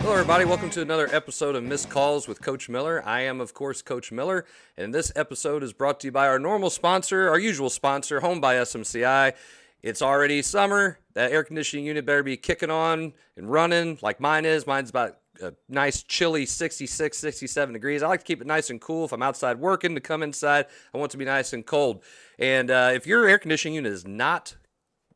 Hello, everybody. Welcome to another episode of Missed Calls with Coach Miller. I am, of course, Coach Miller, and this episode is brought to you by our normal sponsor, our usual sponsor, Home by SMCI. It's already summer. That air conditioning unit better be kicking on and running like mine is. Mine's about a nice chilly 66, 67 degrees. I like to keep it nice and cool. If I'm outside working, to come inside, I want it to be nice and cold. And if your air conditioning unit is not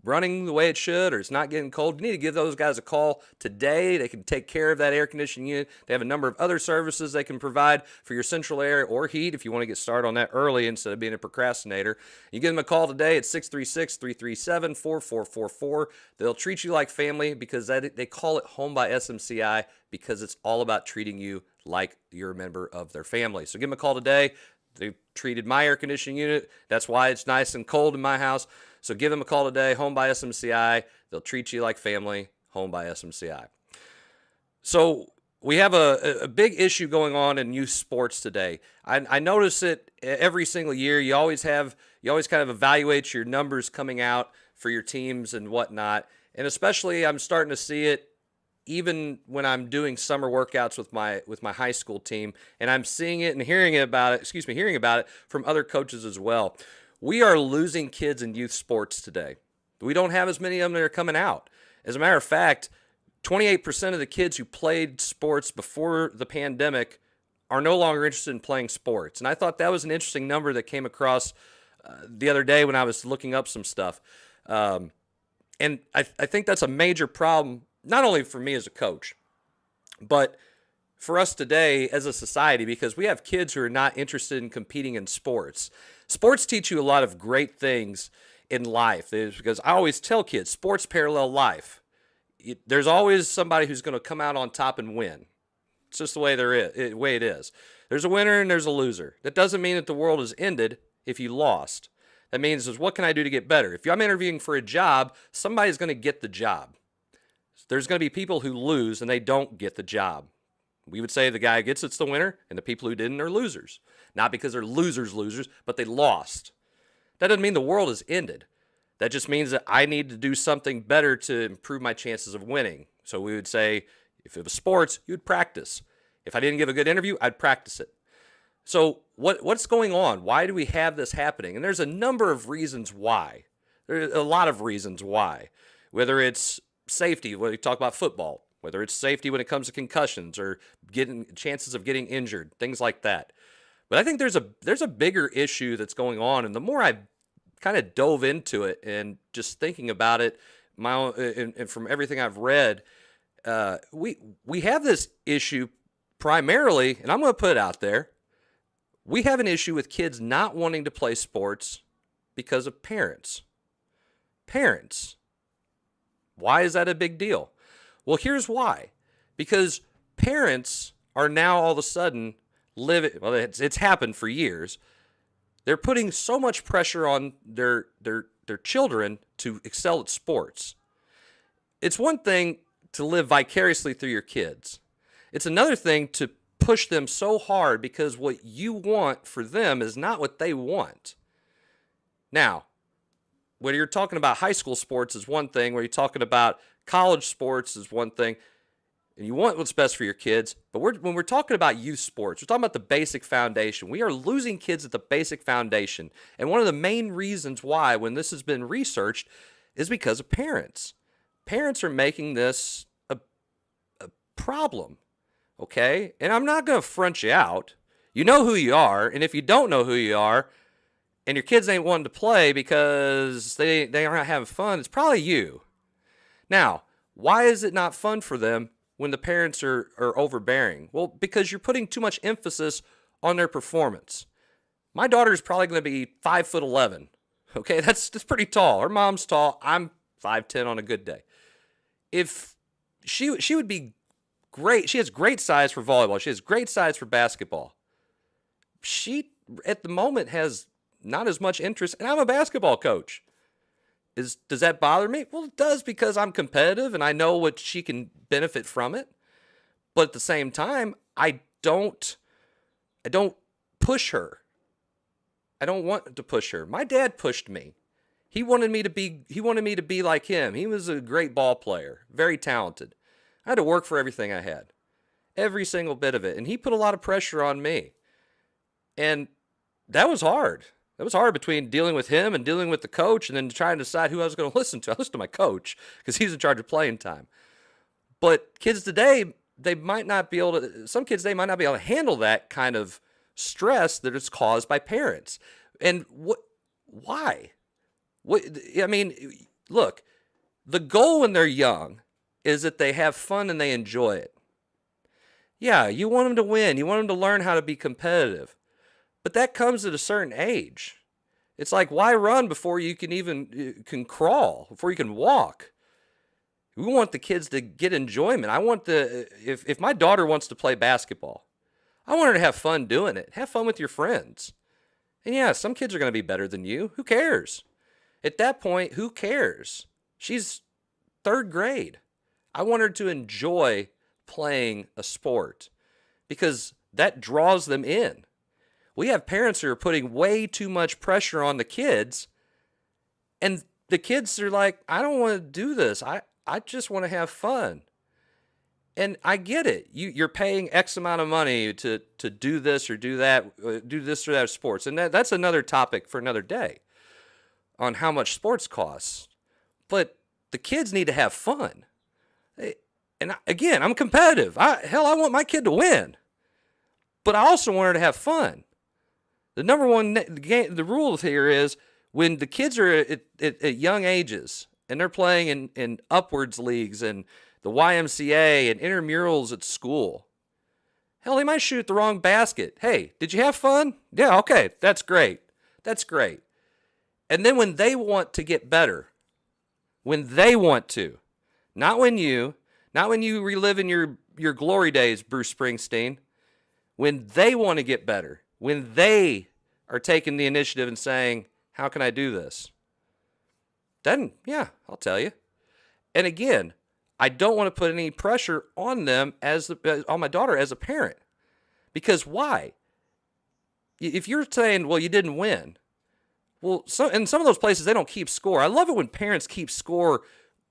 running the way it should, or it's not getting cold, you need to give those guys a call today. They can take care of that air conditioning unit. They have a number of other services they can provide for your central air or heat if you want to get started on that early instead of being a procrastinator. You give them a call today at 636-337-4444. They'll treat you like family because they call it Home by SMCI because it's all about treating you like you're a member of their family. So give them a call today. They treated my air conditioning unit. That's why it's nice and cold in my house. So give them a call today, Home by SMCI. They'll treat you like family, Home by SMCI. So we have a big issue going on in youth sports today. I notice it every single year. You always kind of evaluate your numbers coming out for your teams and whatnot. And especially I'm starting to see it even when I'm doing summer workouts with my high school team, and I'm seeing it and hearing about it from other coaches as well. We are losing kids in youth sports today. We don't have as many of them that are coming out. As a matter of fact, 28% of the kids who played sports before the pandemic are no longer interested in playing sports. And I thought that was an interesting number that came across the other day when I was looking up some stuff. And I think that's a major problem, not only for me as a coach, but for us today as a society, because we have kids who are not interested in competing in sports. Sports teach you a lot of great things in life, because I always tell kids, sports parallel life. There's always somebody who's going to come out on top and win. It's just the way it is. There's a winner and there's a loser. That doesn't mean that the world has ended if you lost. That means what can I do to get better? If I'm interviewing for a job, somebody's going to get the job. There's going to be people who lose and they don't get the job. We would say the guy who gets it's the winner, and the people who didn't are losers. Not because they're losers, but they lost. That doesn't mean the world has ended. That just means that I need to do something better to improve my chances of winning. So we would say, if it was sports, you'd practice. If I didn't give a good interview, I'd practice it. So what's going on? Why do we have this happening? And there's a number of reasons why. There's a lot of reasons why. Whether it's safety, when we talk about football, whether it's safety when it comes to concussions or getting chances of getting injured, things like that. But I think there's a bigger issue that's going on, and the more I kind of dove into it and just thinking about it, and from everything I've read, we have this issue primarily, and I'm going to put it out there. We have an issue with kids not wanting to play sports because of parents. Parents. Why is that a big deal? Well, here's why. Because parents are now all of a sudden it's happened for years. They're putting so much pressure on their children to excel at sports. It's one thing to live vicariously through your kids. It's another thing to push them so hard because what you want for them is not what they want. Now, when you're talking about high school sports is one thing, when you're talking about college sports is one thing, and you want what's best for your kids. But when we're talking about youth sports, we're talking about the basic foundation. We are losing kids at the basic foundation. And one of the main reasons why, when this has been researched, is because of parents. Parents are making this a problem, okay? And I'm not going to front you out. You know who you are, and if you don't know who you are, and your kids ain't wanting to play because they aren't having fun, it's probably you. Now, why is it not fun for them when the parents are overbearing? Well, because you're putting too much emphasis on their performance. My daughter is probably going to be 5'11". Okay, that's pretty tall. Her mom's tall. I'm 5'10" on a good day. If she would be great. She has great size for volleyball. She has great size for basketball. She, at the moment, has not as much interest, and I'm a basketball coach. Does that bother me? Well, it does, because I'm competitive and I know what she can benefit from it. But at the same time, I don't push her. I don't want to push her. My dad pushed me. He wanted me to be like him. He was a great ball player, very talented. I had to work for everything I had. every single bit of it. And he put a lot of pressure on me. And that was hard. That was hard between dealing with him and dealing with the coach and then trying to decide who I was going to listen to. I listened to my coach because he's in charge of playing time. But kids today, they might not be able to, some kids, they might not be able to handle that kind of stress that is caused by parents. And why? I mean, look, the goal when they're young is that they have fun and they enjoy it. Yeah, you want them to win. You want them to learn how to be competitive. But that comes at a certain age. It's like, why run before you can crawl, before you can walk? We want the kids to get enjoyment. If my daughter wants to play basketball, I want her to have fun doing it. Have fun with your friends. And yeah, some kids are going to be better than you. Who cares? At that point, who cares? She's third grade. I want her to enjoy playing a sport because that draws them in. We have parents who are putting way too much pressure on the kids, and the kids are like, I don't want to do this. I just want to have fun. And I get it. You're paying X amount of money to do this or do that, do this or that sports. And that's another topic for another day on how much sports costs. But the kids need to have fun. And again, I'm competitive. I want my kid to win. But I also want her to have fun. The number one the rule here is when the kids are at young ages and they're playing in upwards leagues and the YMCA and intramurals at school, hell, they might shoot the wrong basket. Hey, did you have fun? Yeah, okay, that's great. That's great. And then when they want to get better, when they want to, not when you relive in your glory days, Bruce Springsteen, when they want to get better, when they are taking the initiative and saying, how can I do this? Then, yeah, I'll tell you. And again, I don't want to put any pressure on them on my daughter as a parent. Because why? If you're saying, well, you didn't win. Well, in some of those places, they don't keep score. I love it when parents keep score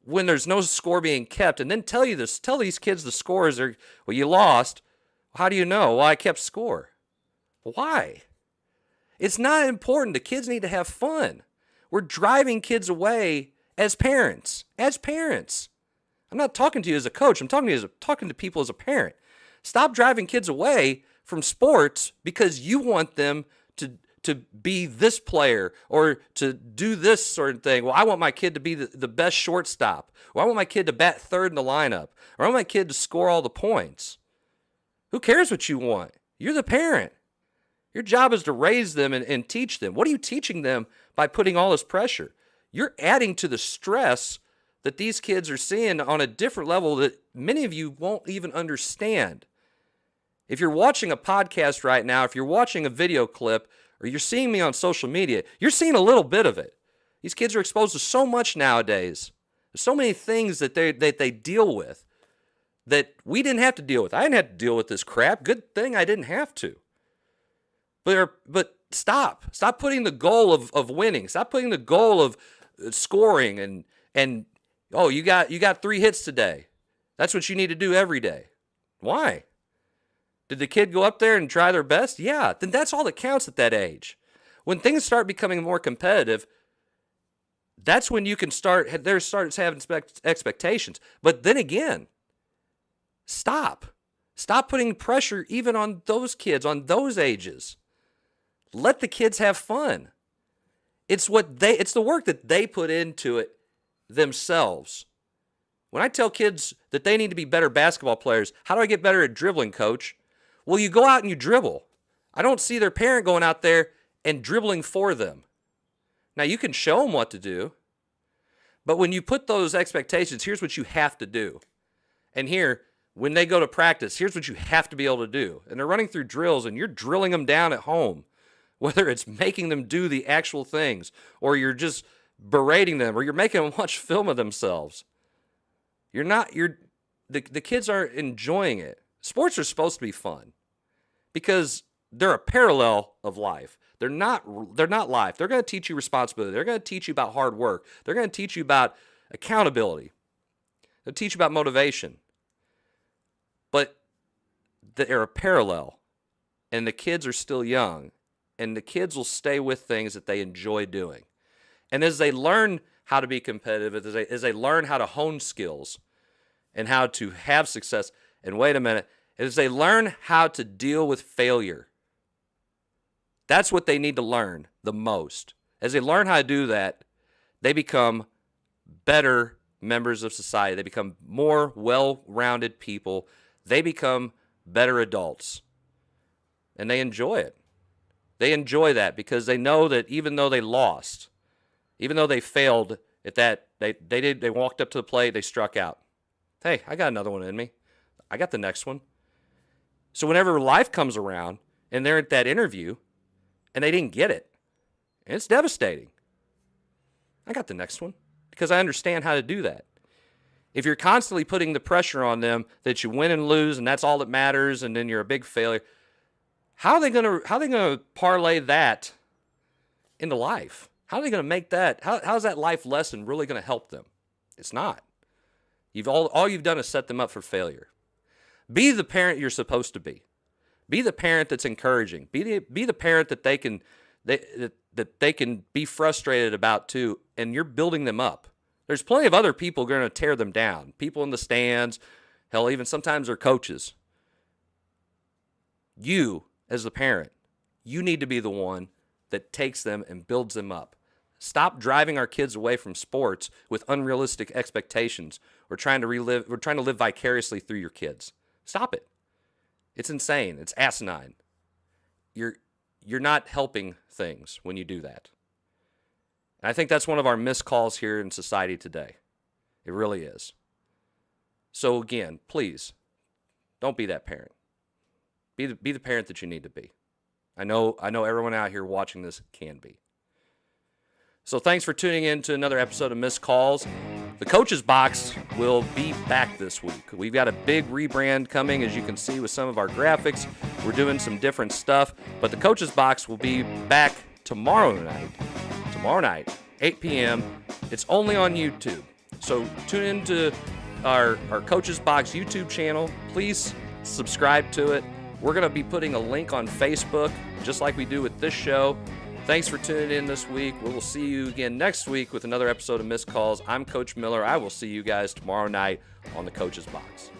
when there's no score being kept and then tell these kids the scores are, well, you lost. How do you know? Well, I kept score. Why? It's not important. The kids need to have fun. We're driving kids away as parents. As parents. I'm not talking to you as a coach. I'm talking to people as a parent. Stop driving kids away from sports because you want them to be this player or to do this sort of thing. Well, I want my kid to be the best shortstop. Or I want my kid to bat third in the lineup. Or I want my kid to score all the points. Who cares what you want? You're the parent. Your job is to raise them and teach them. What are you teaching them by putting all this pressure? You're adding to the stress that these kids are seeing on a different level that many of you won't even understand. If you're watching a podcast right now, if you're watching a video clip, or you're seeing me on social media, you're seeing a little bit of it. These kids are exposed to so much nowadays. There's so many things that they deal with that we didn't have to deal with. I didn't have to deal with this crap. Good thing I didn't have to. But stop putting the goal of winning. Stop putting the goal of scoring and oh, you got 3 hits today. That's what you need to do every day. Why? Did the kid go up there and try their best? Yeah, then that's all that counts at that age. When things start becoming more competitive, that's when you can start having expectations. But then again, stop putting pressure even on those kids, on those ages. Let the kids have fun. It's the work that they put into it themselves. When I tell kids that they need to be better basketball players, how do I get better at dribbling, coach? Well, you go out and you dribble. I don't see their parent going out there and dribbling for them. Now, you can show them what to do, but when you put those expectations, here's what you have to do. And here, when they go to practice, here's what you have to be able to do. And they're running through drills, and you're drilling them down at home, whether it's making them do the actual things, or you're just berating them, or you're making them watch film of themselves. The kids aren't enjoying it. Sports are supposed to be fun because they're a parallel of life. They're not life. They're going to teach you responsibility. They're going to teach you about hard work. They're going to teach you about accountability. They'll teach you about motivation. But that are a parallel, and the kids are still young, and the kids will stay with things that they enjoy doing. And as they learn how to be competitive, as they learn how to hone skills and how to have success, and wait a minute, as they learn how to deal with failure, that's what they need to learn the most. As they learn how to do that, they become better members of society. They become more well-rounded people. They become better adults. And they enjoy it. They enjoy that because they know that even though they lost, even though they failed at that, they walked up to the plate, they struck out. Hey, I got another one in me. I got the next one. So whenever life comes around and they're at that interview and they didn't get it, and it's devastating, I got the next one because I understand how to do that. If you're constantly putting the pressure on them that you win and lose and that's all that matters and then you're a big failure, how are they going to parlay that into life? How are they going to make that? How's that life lesson really going to help them? It's not. All you've done is set them up for failure. Be the parent you're supposed to be. Be the parent that's encouraging. Be the parent that they can be frustrated about too, and you're building them up. There's plenty of other people going to tear them down. People in the stands, hell, even sometimes they're coaches. You, as the parent, you need to be the one that takes them and builds them up. Stop driving our kids away from sports with unrealistic expectations. We're trying to live vicariously through your kids. Stop it. It's insane. It's asinine. You're not helping things when you do that. And I think that's one of our missed calls here in society today. It really is. So again, please, don't be that parent. Be the parent that you need to be. I know everyone out here watching this can be. So thanks for tuning in to another episode of Missed Calls. The Coach's Box will be back this week. We've got a big rebrand coming, as you can see with some of our graphics. We're doing some different stuff, but the Coach's Box will be back tomorrow night, 8 p.m. It's only on YouTube. So tune into our Coach's Box YouTube channel. Please subscribe to it. We're going to be putting a link on Facebook, just like we do with this show. Thanks for tuning in this week. We will see you again next week with another episode of Missed Calls. I'm Coach Miller. I will see you guys tomorrow night on the Coach's Box.